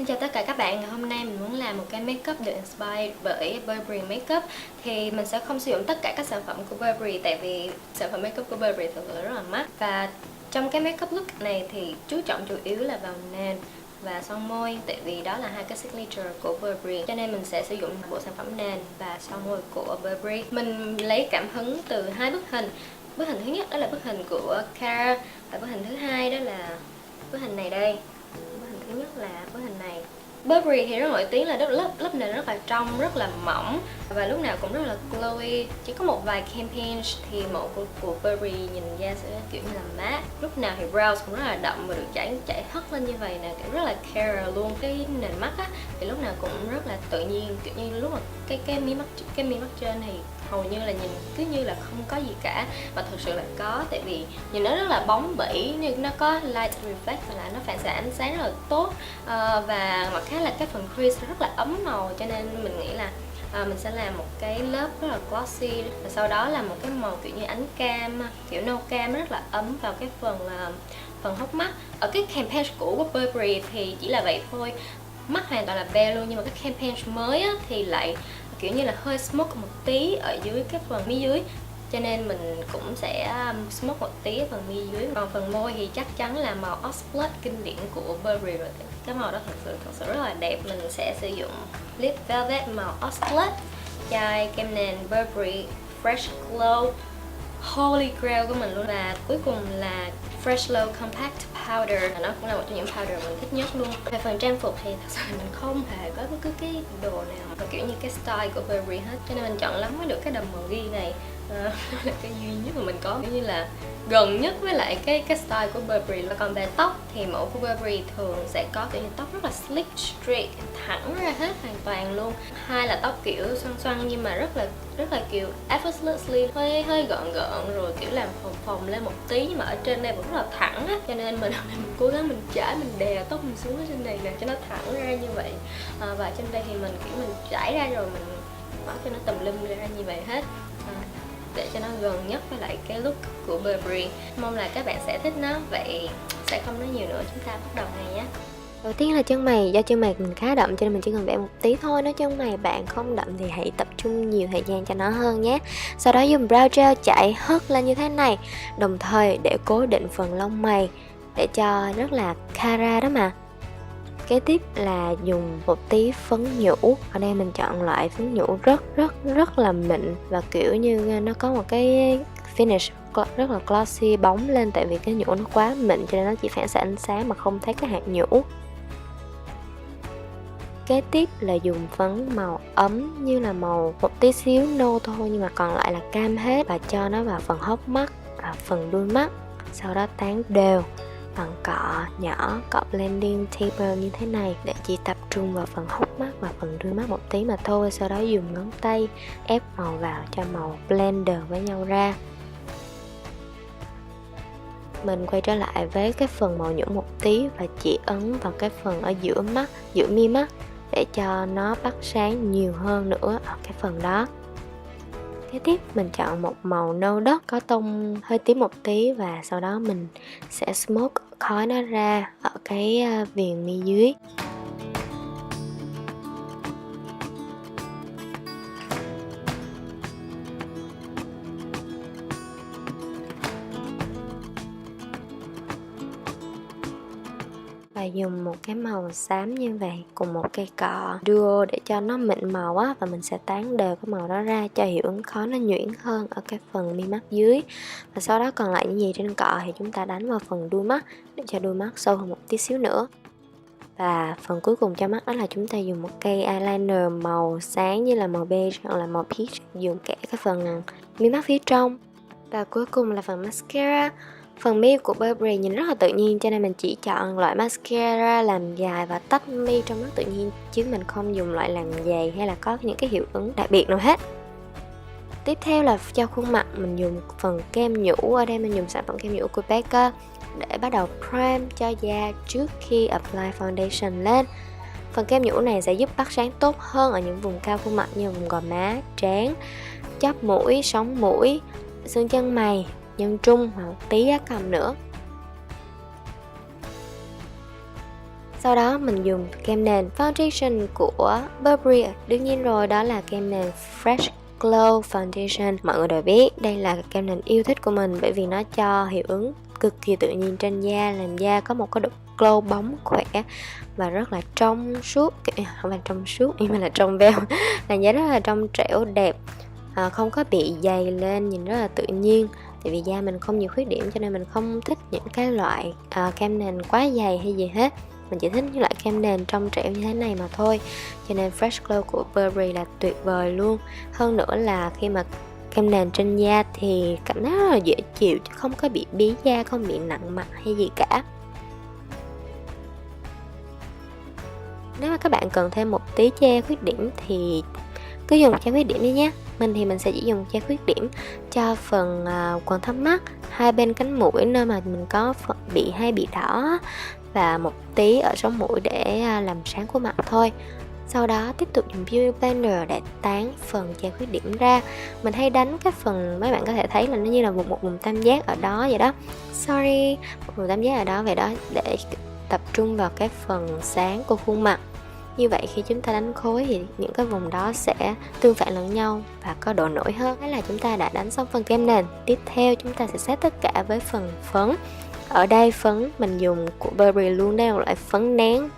Xin chào tất cả các bạn, ngày hôm nay mình muốn làm một cái makeup được inspired bởi Burberry Makeup. Thì mình sẽ không sử dụng tất cả các sản phẩm của Burberry, tại vì sản phẩm makeup của Burberry thực sự rất là mắc. Và trong cái makeup look này thì chú trọng chủ yếu là vào nền và son môi, tại vì đó là hai cái signature của Burberry, cho nên mình sẽ sử dụng bộ sản phẩm nền và son môi của Burberry. Mình lấy cảm hứng từ hai bức hình. Bức hình thứ nhất đó là bức hình của Cara, và bức hình thứ hai đó là bức hình này đây. Bức hình thứ nhất là bức hình này. Burberry thì rất nổi tiếng là lớp nền rất là trong, rất là mỏng và lúc nào cũng rất là glowy. Chỉ có một vài campaign thì mẫu của Burberry nhìn ra sẽ kiểu như là matte. Lúc nào thì brows cũng rất là đậm và được chảy hất lên như vậy nè, kiểu rất là care luôn. Cái nền mắt á thì lúc nào cũng rất là tự nhiên, kiểu như lúc mà cái mí mắt trên thì hầu như là nhìn cứ như là không có gì cả, mà thực sự là có, tại vì nhìn nó rất là bóng bẩy, nhưng nó có light reflect là nó phản xạ ánh sáng rất là tốt. Và mặt khác là cái phần crease rất là ấm màu, cho nên mình nghĩ là mình sẽ làm một cái lớp rất là glossy, và sau đó là một cái màu kiểu như ánh cam, kiểu nâu cam rất là ấm vào cái phần hốc mắt. Ở cái campaign cũ của Burberry thì chỉ là vậy thôi, mắt hoàn toàn là bare luôn, nhưng mà cái campaign mới á, thì lại kiểu như là hơi smoke một tí ở dưới cái phần mí dưới, cho nên mình cũng sẽ smoke một tí ở phần mi dưới. Còn phần môi thì chắc chắn là màu Ox Blood kinh điển của Burberry rồi, cái màu đó thật sự rất là đẹp. Mình sẽ sử dụng lip velvet màu Ox Blood, chai kem nền Burberry Fresh Glow, Holy Grail của mình luôn, và cuối cùng là Fresh Glow Compact Powder. Nó cũng là một trong những powder mình thích nhất luôn. Về phần trang phục thì thật sự mình không hề có bất cứ cái đồ nào mà kiểu như cái style của Burberry hết, cho nên mình chọn lắm mới được cái đầm màu ghi này. Đó là cái duy nhất mà mình có, kiểu như là gần nhất với lại cái style của Burberry. Và còn về tóc thì mẫu của Burberry thường sẽ có kiểu như tóc rất là slick, straight, thẳng ra hết hoàn toàn luôn. Hai là tóc kiểu xoăn nhưng mà rất là kiểu effortlessly, hơi gọn rồi kiểu làm phồng lên một tí, nhưng mà ở trên đây vẫn rất là thẳng á, cho nên mình cố gắng mình chải, mình đè tóc mình xuống ở trên này nè cho nó thẳng ra như vậy. Và trên đây thì mình kiểu mình chải ra rồi mình bỏ cho nó tùm lum ra như vậy hết, để cho nó gần nhất với lại cái look của Burberry. Mong là các bạn sẽ thích nó. Vậy sẽ không nói nhiều nữa, chúng ta bắt đầu này nhé. Đầu tiên là chân mày, do chân mày mình khá đậm cho nên mình chỉ cần vẽ một tí thôi. Nếu chân mày bạn không đậm thì hãy tập trung nhiều thời gian cho nó hơn nhé. Sau đó dùng brow gel chảy hất lên như thế này, đồng thời để cố định phần lông mày để cho rất là Cara đó mà. Kế tiếp là dùng một tí phấn nhũ. Ở đây mình chọn loại phấn nhũ rất là mịn, và kiểu như nó có một cái finish rất là glossy, bóng lên, tại vì cái nhũ nó quá mịn cho nên nó chỉ phản xạ ánh sáng mà không thấy cái hạt nhũ. Kế tiếp là dùng phấn màu ấm, như là màu một tí xíu nâu thôi nhưng mà còn lại là cam hết, và cho nó vào phần hốc mắt và phần đuôi mắt. Sau đó tán đều bằng cọ nhỏ, cọ blending taper như thế này, để chỉ tập trung vào phần hốc mắt và phần đuôi mắt một tí mà thôi. Sau đó dùng ngón tay ép màu vào cho màu blender với nhau ra. Mình quay trở lại với cái phần màu nhũ một tí và chỉ ấn vào cái phần ở giữa mắt, giữa mi mắt, để cho nó bắt sáng nhiều hơn nữa ở cái phần đó. Kế tiếp mình chọn một màu nâu đất có tông hơi tím một tí, và sau đó mình sẽ smoke khói nó ra ở cái viền mi dưới. Và dùng một cái màu xám như vậy cùng một cây cọ duo để cho nó mịn màu á, và mình sẽ tán đều cái màu đó ra cho hiệu ứng khói nó nhuyễn hơn ở cái phần mi mắt dưới. Và sau đó còn lại những gì trên cọ thì chúng ta đánh vào phần đuôi mắt để cho đuôi mắt sâu hơn một tí xíu nữa. Và phần cuối cùng cho mắt đó là chúng ta dùng một cây eyeliner màu sáng như là màu beige hoặc là màu peach, dùng kẻ cái phần mi mắt phía trong. Và cuối cùng là phần mascara. Phần mi của Burberry nhìn rất là tự nhiên, cho nên mình chỉ chọn loại mascara làm dài và tách mi trong rất tự nhiên, chứ mình không dùng loại làm dày hay là có những cái hiệu ứng đặc biệt nào hết. Tiếp theo là cho khuôn mặt, mình dùng phần kem nhũ. Ở đây mình dùng sản phẩm kem nhũ của Becca để bắt đầu prime cho da trước khi apply foundation lên. Phần kem nhũ này sẽ giúp bắt sáng tốt hơn ở những vùng cao khuôn mặt như vùng gò má, trán, chóp mũi, sống mũi, xương chân mày, nhân trung và một tí á cầm nữa. Sau đó mình dùng kem nền foundation của Burberry. Đương nhiên rồi, đó là kem nền Fresh Glow Foundation. Mọi người đều biết đây là kem nền yêu thích của mình bởi vì nó cho hiệu ứng cực kỳ tự nhiên trên da, làm da có một cái độ glow bóng khỏe và rất là trong suốt, không phải trong suốt nhưng mà là trong veo. Làn da rất là trong trẻo đẹp, không có bị dày lên, nhìn rất là tự nhiên. Tại vì da mình không nhiều khuyết điểm cho nên mình không thích những cái loại kem nền quá dày hay gì hết. Mình chỉ thích những loại kem nền trong trẻo như thế này mà thôi. Cho nên Fresh Glow của Burberry là tuyệt vời luôn. Hơn nữa là khi mà kem nền trên da thì cảm giác rất là dễ chịu, chứ không có bị bí da, không bị nặng mặt hay gì cả. Nếu mà các bạn cần thêm một tí che khuyết điểm thì cứ dùng che khuyết điểm đi nhé. Mình sẽ chỉ dùng che khuyết điểm cho phần quầng thâm mắt, hai bên cánh mũi nơi mà mình có bị đỏ, và một tí ở sống mũi để làm sáng khuôn mặt thôi. Sau đó tiếp tục dùng Beauty Blender để tán phần che khuyết điểm ra. Mình hay đánh cái phần, mấy bạn có thể thấy là nó như là một vùng tam giác ở đó vậy đó. Một vùng tam giác ở đó vậy đó, để tập trung vào cái phần sáng của khuôn mặt. Như vậy khi chúng ta đánh khối thì những cái vùng đó sẽ tương phản lẫn nhau và có độ nổi hơn. Thế là chúng ta đã đánh xong phần kem nền. Tiếp theo chúng ta sẽ set tất cả với phần phấn. Ở đây phấn mình dùng của Burberry luôn, đây là một loại phấn nén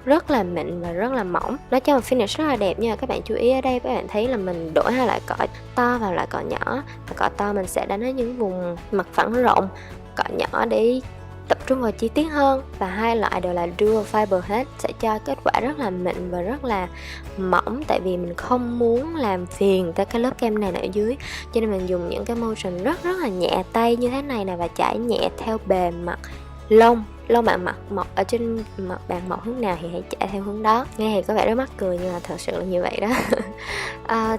rất là mịn và rất là mỏng. Nó cho một finish rất là đẹp nha. Các bạn chú ý ở đây, các bạn thấy là mình đổi hai loại cọ to và loại cọ nhỏ. Và cọ to mình sẽ đánh ở những vùng mặt phẳng rộng, cọ nhỏ để tập trung vào chi tiết hơn. Và hai loại đều là dual fiber hết, sẽ cho kết quả rất là mịn và rất là mỏng. Tại vì mình không muốn làm phiền tới cái lớp kem này ở dưới, cho nên mình dùng những cái motion rất là nhẹ tay như thế này nè, và chải nhẹ theo bề mặt lông bạn mọc ở trên mặt bạn mọc hướng nào thì hãy chạy theo hướng đó. Nghe thì có vẻ rất mắc cười nhưng mà thật sự là như vậy đó.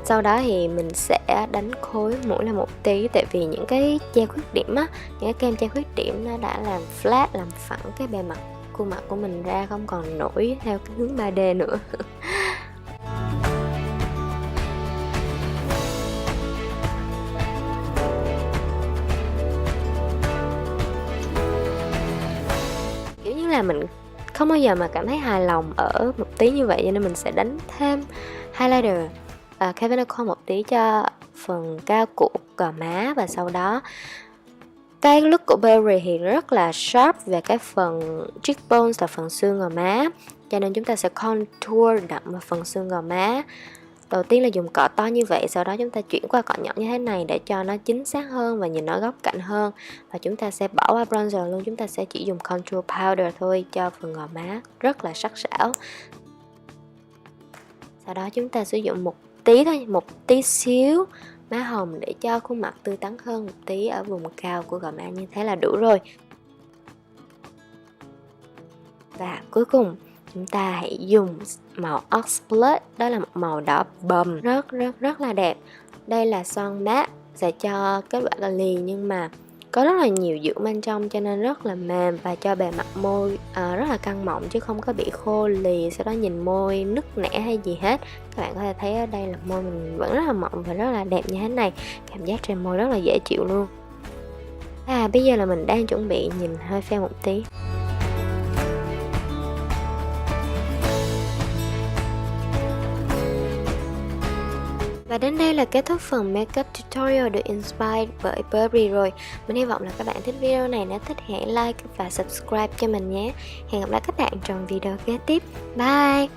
Sau đó thì mình sẽ đánh khối mũi là một tí, tại vì những cái che khuyết điểm á, những cái kem che khuyết điểm nó đã làm flat, làm phẳng cái bề mặt khuôn mặt của mình ra, không còn nổi theo cái hướng 3D nữa. Là mình không bao giờ mà cảm thấy hài lòng ở một tí như vậy, cho nên mình sẽ đánh thêm highlighter Kevyn Aucoin một tí cho phần cao của gò má. Và sau đó cái look của Burberry thì rất là sharp về cái phần cheekbones là phần xương gò má, cho nên chúng ta sẽ contour đậm vào phần xương gò má. Đầu tiên là dùng cọ to như vậy, sau đó chúng ta chuyển qua cọ nhỏ như thế này để cho nó chính xác hơn và nhìn nó góc cạnh hơn. Và chúng ta sẽ bỏ qua bronzer luôn, chúng ta sẽ chỉ dùng contour powder thôi cho phần gò má rất là sắc sảo. Sau đó chúng ta sử dụng một tí thôi, một tí xíu má hồng để cho khuôn mặt tươi tắn hơn một tí ở vùng cao của gò má, như thế là đủ rồi. Và cuối cùng chúng ta hãy dùng màu Ox Blood, đó là một màu đỏ bầm rất là đẹp. Đây là son matte sẽ cho kết quả là lì nhưng mà có rất là nhiều dưỡng bên trong, cho nên rất là mềm và cho bề mặt môi rất là căng mọng, chứ không có bị khô lì, sau đó nhìn môi nứt nẻ hay gì hết. Các bạn có thể thấy ở đây là môi mình vẫn rất là mọng và rất là đẹp như thế này, cảm giác trên môi rất là dễ chịu luôn. Bây giờ là mình đang chuẩn bị nhìn hơi fail một tí. Và đến đây là kết thúc phần makeup tutorial được inspired bởi Burberry rồi. Mình hy vọng là các bạn thích video này. Nếu thích hãy like và subscribe cho mình nhé. Hẹn gặp lại các bạn trong video kế tiếp. Bye!